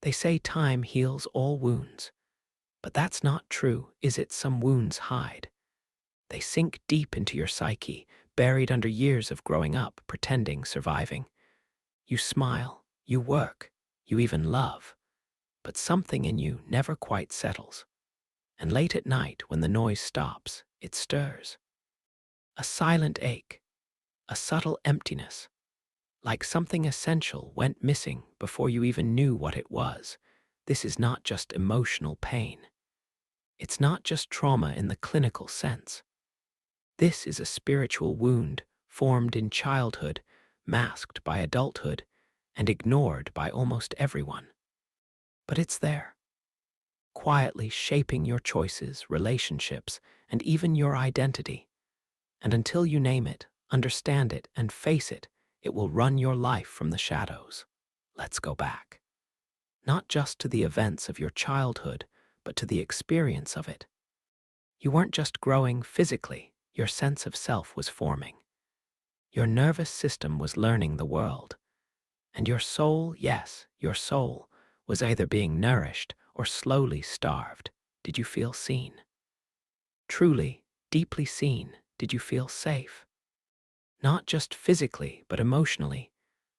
They say time heals all wounds, but that's not true, is it? Some wounds hide. They sink deep into your psyche, buried under years of growing up, pretending, surviving. You smile, you work, you even love, but something in you never quite settles. And late at night, when the noise stops, it stirs. A silent ache, a subtle emptiness, like something essential went missing before you even knew what it was. This is not just emotional pain. It's not just trauma in the clinical sense. This is a spiritual wound formed in childhood, masked by adulthood, and ignored by almost everyone. But it's there, quietly shaping your choices, relationships, and even your identity. And until you name it, understand it, and face it, it will run your life from the shadows. Let's go back. Not just to the events of your childhood, but to the experience of it. You weren't just growing physically, your sense of self was forming. Your nervous system was learning the world. And your soul, yes, your soul, was either being nourished or slowly starved. Did you feel seen? Truly, deeply seen, did you feel safe? Not just physically, but emotionally.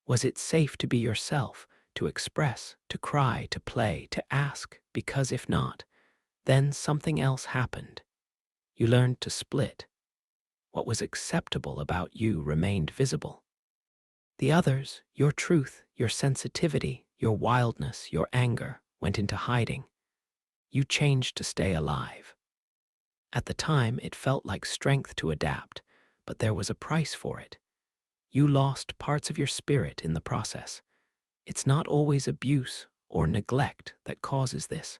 Was it safe to be yourself, to express, to cry, to play, to ask? Because if not, then something else happened. You learned to split. What was acceptable about you remained visible. The others, your truth, your sensitivity, your wildness, your anger, went into hiding. You changed to stay alive. At the time, it felt like strength to adapt, but there was a price for it. You lost parts of your spirit in the process. It's not always abuse or neglect that causes this.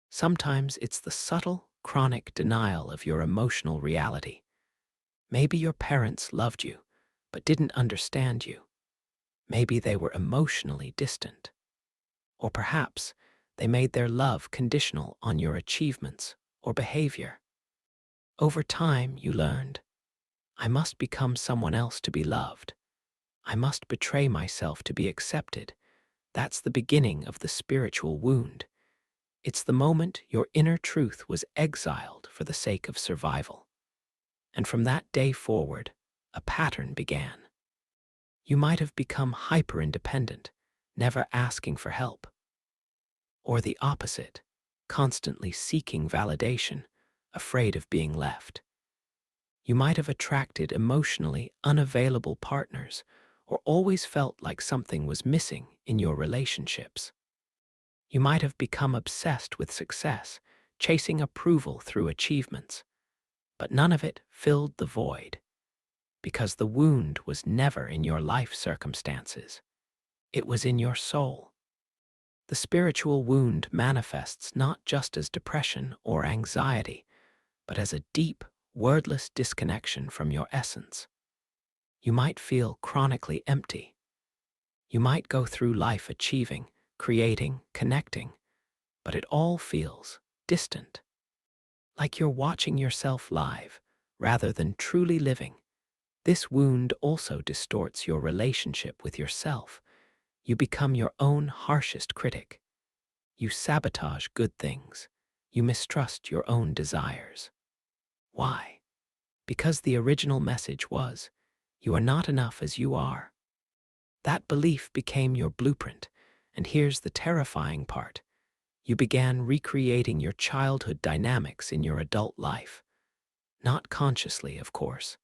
Sometimes it's the subtle, chronic denial of your emotional reality. Maybe your parents loved you, but didn't understand you. Maybe they were emotionally distant. Or perhaps they made their love conditional on your achievements or behavior. Over time, you learned, I must become someone else to be loved. I must betray myself to be accepted. That's the beginning of the spiritual wound. It's the moment your inner truth was exiled for the sake of survival. And from that day forward, a pattern began. You might have become hyper-independent, never asking for help. Or the opposite, constantly seeking validation, afraid of being left. You might have attracted emotionally unavailable partners or always felt like something was missing in your relationships. You might have become obsessed with success, chasing approval through achievements. But none of it filled the void, because the wound was never in your life circumstances. It was in your soul. The spiritual wound manifests not just as depression or anxiety, but as a deep, wordless disconnection from your essence. You might feel chronically empty. You might go through life achieving, creating, connecting, but it all feels distant. Like you're watching yourself live, rather than truly living. This wound also distorts your relationship with yourself. You become your own harshest critic. You sabotage good things. You mistrust your own desires. Why? Because the original message was, you are not enough as you are. That belief became your blueprint, and here's the terrifying part. You began recreating your childhood dynamics in your adult life. Not consciously, of course,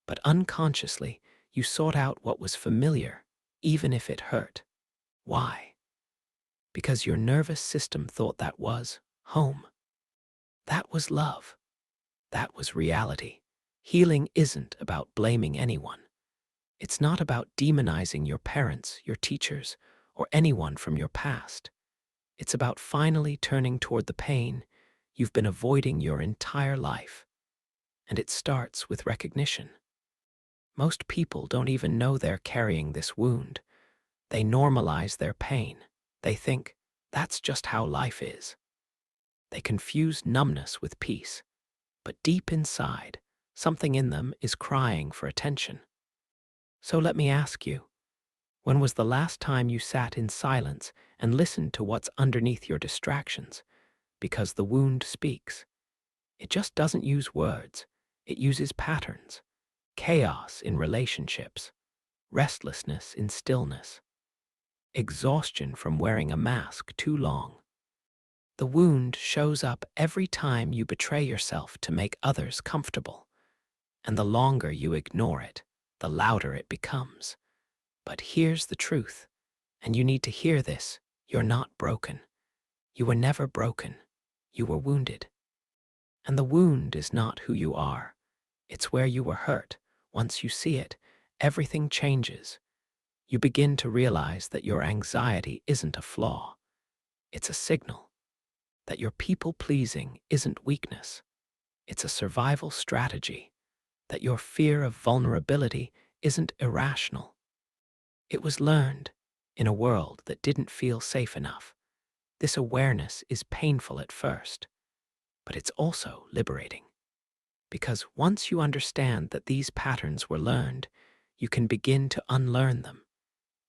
but unconsciously, you sought out what was familiar, even if it hurt. Why? Because your nervous system thought that was home. That was love. That was reality. Healing isn't about blaming anyone. It's not about demonizing your parents, your teachers, or anyone from your past. It's about finally turning toward the pain you've been avoiding your entire life. And it starts with recognition. Most people don't even know they're carrying this wound. They normalize their pain. They think, that's just how life is. They confuse numbness with peace. But deep inside, something in them is crying for attention. So let me ask you, When was the last time you sat in silence and listened to what's underneath your distractions? Because the wound speaks. It just doesn't use words. It uses patterns. Chaos in relationships. Restlessness in stillness. Exhaustion from wearing a mask too long. The wound shows up every time you betray yourself to make others comfortable. And the longer you ignore it, the louder it becomes. But here's the truth, and you need to hear this. You're not broken. You were never broken. You were wounded. And the wound is not who you are. It's where you were hurt. Once you see it, everything changes. You begin to realize that your anxiety isn't a flaw. It's a signal. That your people-pleasing isn't weakness. It's a survival strategy. That your fear of vulnerability isn't irrational. It was learned in a world that didn't feel safe enough. This awareness is painful at first, but it's also liberating. Because once you understand that these patterns were learned, you can begin to unlearn them.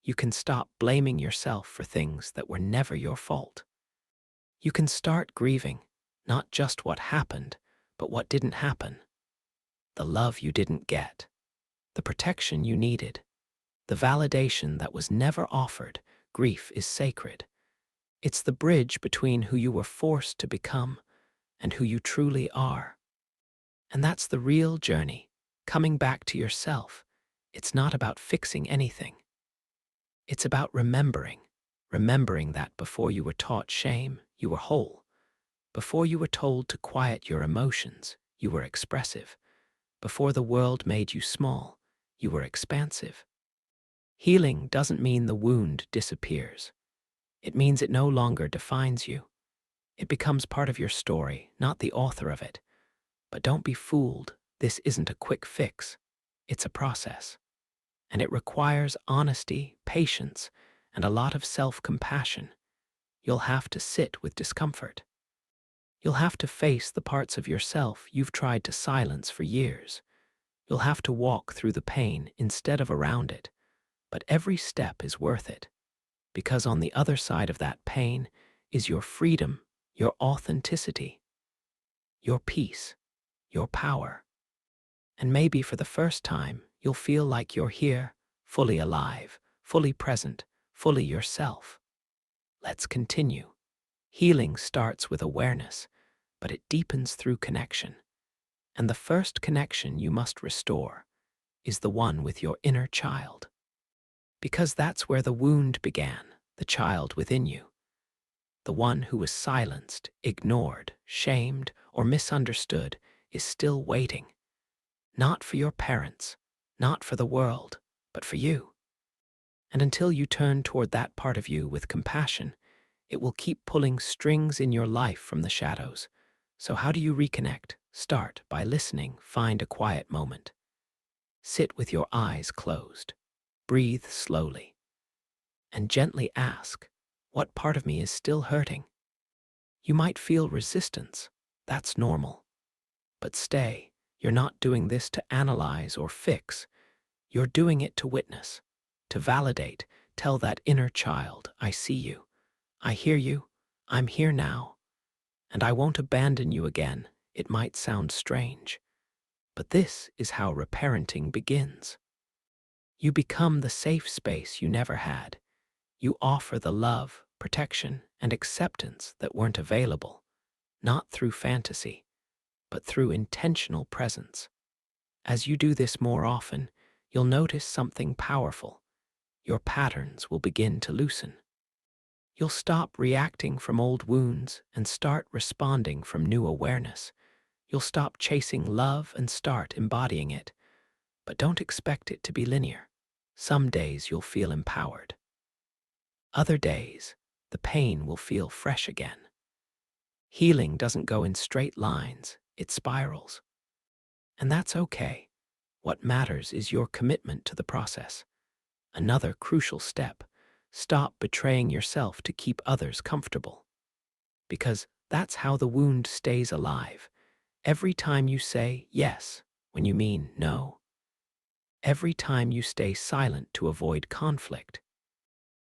You can stop blaming yourself for things that were never your fault. You can start grieving, not just what happened, but what didn't happen. The love you didn't get, the protection you needed, the validation that was never offered. Grief is sacred. It's the bridge between who you were forced to become and who you truly are. And that's the real journey, coming back to yourself. It's not about fixing anything. It's about remembering that before you were taught shame, you were whole. Before you were told to quiet your emotions, you were expressive. Before the world made you small, you were expansive. Healing doesn't mean the wound disappears. It means it no longer defines you. It becomes part of your story, not the author of it. But don't be fooled. This isn't a quick fix. It's a process. And it requires honesty, patience, and a lot of self-compassion. You'll have to sit with discomfort. You'll have to face the parts of yourself you've tried to silence for years. You'll have to walk through the pain instead of around it. But every step is worth it. Because on the other side of that pain is your freedom, your authenticity, your peace, your power. And maybe for the first time, you'll feel like you're here, fully alive, fully present, fully yourself. Let's continue. Healing starts with awareness, but it deepens through connection. And the first connection you must restore is the one with your inner child. Because that's where the wound began, the child within you. The one who was silenced, ignored, shamed, or misunderstood is still waiting. Not for your parents, not for the world, but for you. And until you turn toward that part of you with compassion, it will keep pulling strings in your life from the shadows. So how do you reconnect? Start by listening. Find a quiet moment. Sit with your eyes closed. Breathe slowly. And gently ask, what part of me is still hurting? You might feel resistance. That's normal. But stay. You're not doing this to analyze or fix. You're doing it to witness, to validate. Tell that inner child, I see you. I hear you. I'm here now. And I won't abandon you again. It might sound strange. But this is how reparenting begins. You become the safe space you never had. You offer the love, protection, and acceptance that weren't available, not through fantasy, but through intentional presence. As you do this more often, you'll notice something powerful. Your patterns will begin to loosen. You'll stop reacting from old wounds and start responding from new awareness. You'll stop chasing love and start embodying it. But don't expect it to be linear. Some days you'll feel empowered. Other days, the pain will feel fresh again. Healing doesn't go in straight lines, it spirals. And that's okay. What matters is your commitment to the process. Another crucial step, stop betraying yourself to keep others comfortable. Because that's how the wound stays alive. Every time you say yes when you mean no. Every time you stay silent to avoid conflict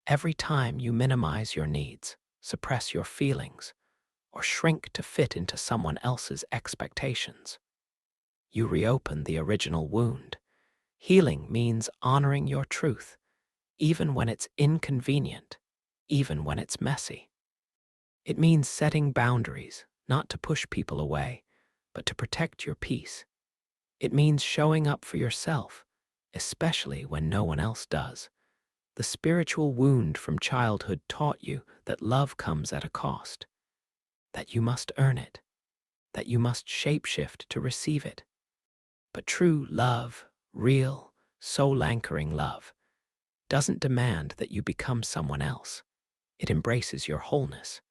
Every time you minimize your needs, suppress your feelings, or shrink to fit into someone else's expectations, you reopen the original wound. Healing means honoring your truth, even when it's inconvenient, even when it's messy. It means setting boundaries, not to push people away, but to protect your peace. It means showing up for yourself, especially when no one else does. The spiritual wound from childhood taught you that love comes at a cost, that you must earn it, that you must shapeshift to receive it. But true love, real, soul-anchoring love, doesn't demand that you become someone else. It embraces your wholeness.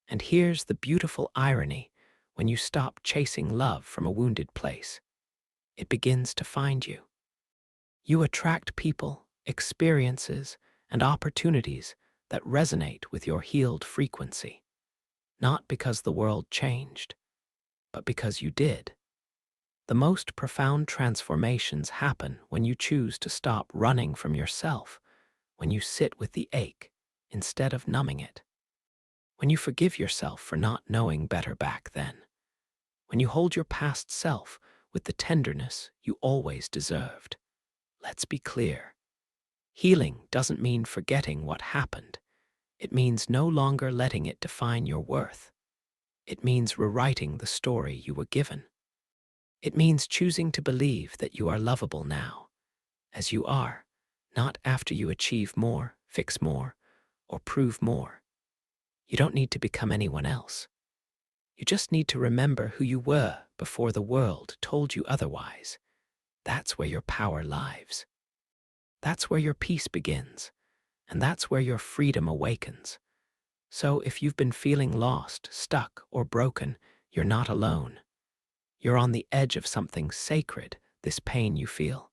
And here's the beautiful irony: when you stop chasing love from a wounded place, it begins to find you. You attract people, experiences, and opportunities that resonate with your healed frequency, not because the world changed, but because you did. The most profound transformations happen when you choose to stop running from yourself, when you sit with the ache instead of numbing it, when you forgive yourself for not knowing better back then, when you hold your past self with the tenderness you always deserved. Let's be clear. Healing doesn't mean forgetting what happened. It means no longer letting it define your worth. It means rewriting the story you were given. It means choosing to believe that you are lovable now, as you are, not after you achieve more, fix more, or prove more. You don't need to become anyone else. You just need to remember who you were before the world told you otherwise. That's where your power lies. That's where your peace begins, and that's where your freedom awakens. So if you've been feeling lost, stuck, or broken, you're not alone. You're on the edge of something sacred, this pain you feel.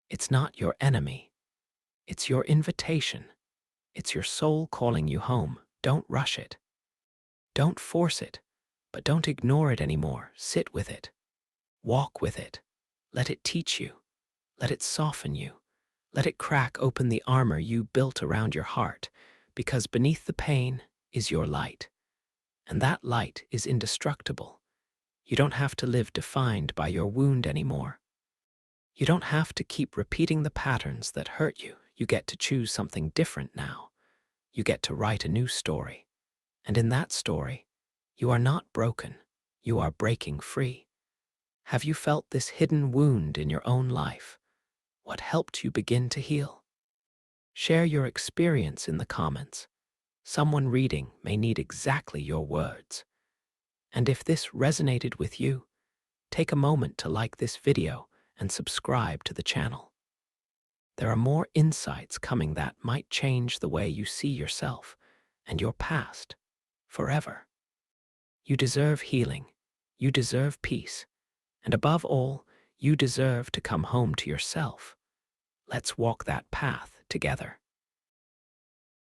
It's not your enemy. It's your invitation. It's your soul calling you home. Don't rush it. Don't force it, but don't ignore it anymore. Sit with it. Walk with it. Let it teach you. Let it soften you. Let it crack open the armor you built around your heart, because beneath the pain is your light. And that light is indestructible. You don't have to live defined by your wound anymore. You don't have to keep repeating the patterns that hurt you. You get to choose something different now. You get to write a new story. And in that story, you are not broken. You are breaking free. Have you felt this hidden wound in your own life? What helped you begin to heal? Share your experience in the comments. Someone reading may need exactly your words. And if this resonated with you, take a moment to like this video and subscribe to the channel. There are more insights coming that might change the way you see yourself and your past forever. You deserve healing. You deserve peace. And above all, you deserve to come home to yourself. Let's walk that path together.